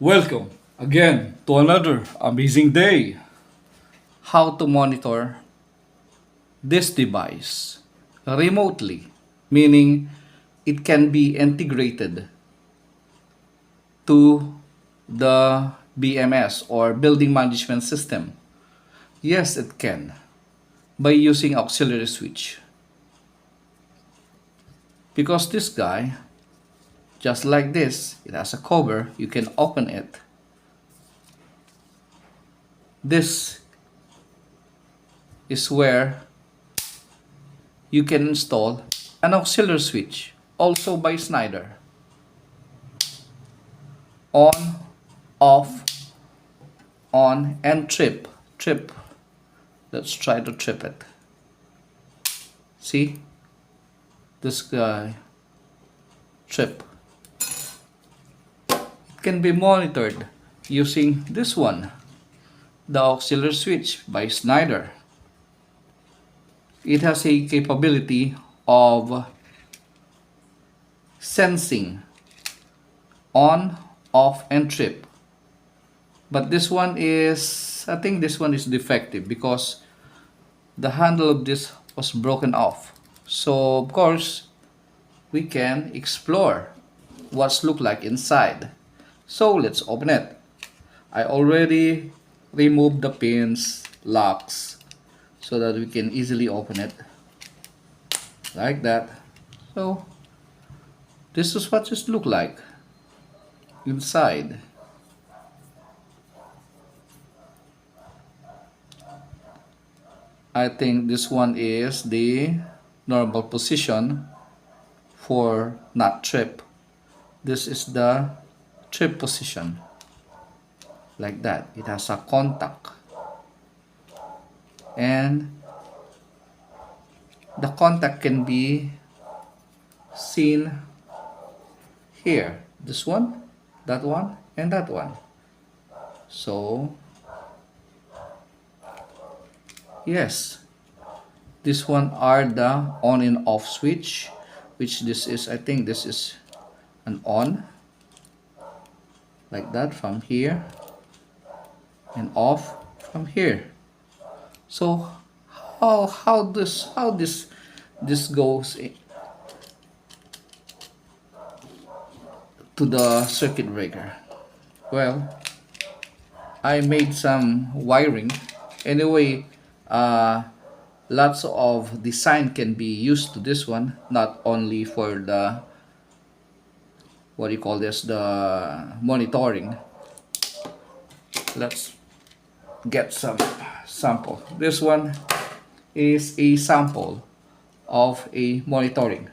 Welcome again to another amazing day. How to monitor this device remotely, meaning it can be integrated to the BMS or building management system. Yes, it can by using auxiliary switch. Because this guy, just like this, it has a cover, you can open it. This is where you can install an auxiliary switch, also by Schneider. On, off, on, and trip. Trip. Let's try to trip it. See? This guy. Trip. It can be monitored using this one, the auxiliary switch by Schneider. It has a capability of sensing on, off, and trip. But this one is, I think this one is defective because the handle of this was broken off. So of course, we can explore what's look like inside. So let's open it. I already removed the pins, locks, so that we can easily open it like that. So this is what it look like inside. I think this one is the normal position for not trip. This is the trip position, like that. It has a contact, and the contact can be seen here. This one, and that one. So yes, this one are the on and off switch, which this is, I think this is an on, like that, from here, and off from here. So how this goes to the circuit breaker? Well, I made some wiring anyway. Lots of design can be used to this one, not only for the, what do you call this, the monitoring. Let's get some sample. This one is a sample of a monitoring.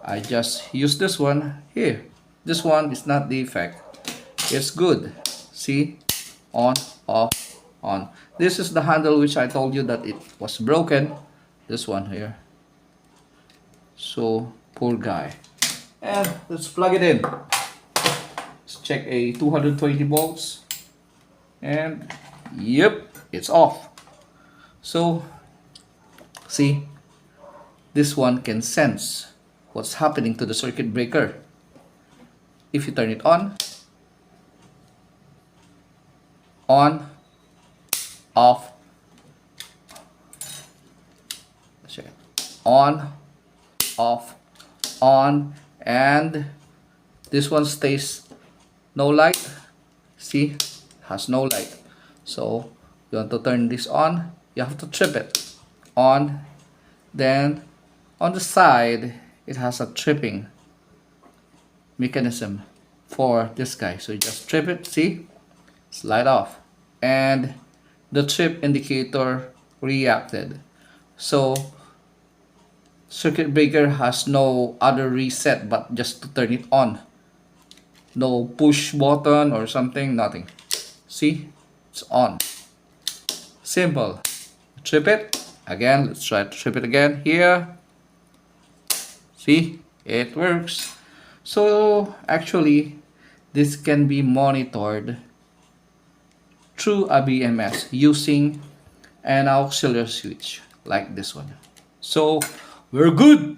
I just use this one here. This one is not defect, it's good. See, on, off, on. This is the handle which I told you that it was broken. This one here. So poor guy. And let's plug it in. Let's check a 220 volts. And yep, it's off. So see, this one can sense what's happening to the circuit breaker. If you turn it on, off, check it. On, off, on, and this one stays no light. See, has no light. So you want to turn this on, you have to trip it on. Then on the side, it has a tripping mechanism for this guy. So you just trip it, see, slide off, and the trip indicator reacted. So circuit breaker has no other reset but just to turn it on. No push button or something, nothing. See, it's on. Simple. Trip it again. Let's try to trip it again here. See, it works. So actually, this can be monitored through a BMS using an auxiliary switch like this one. So we're good.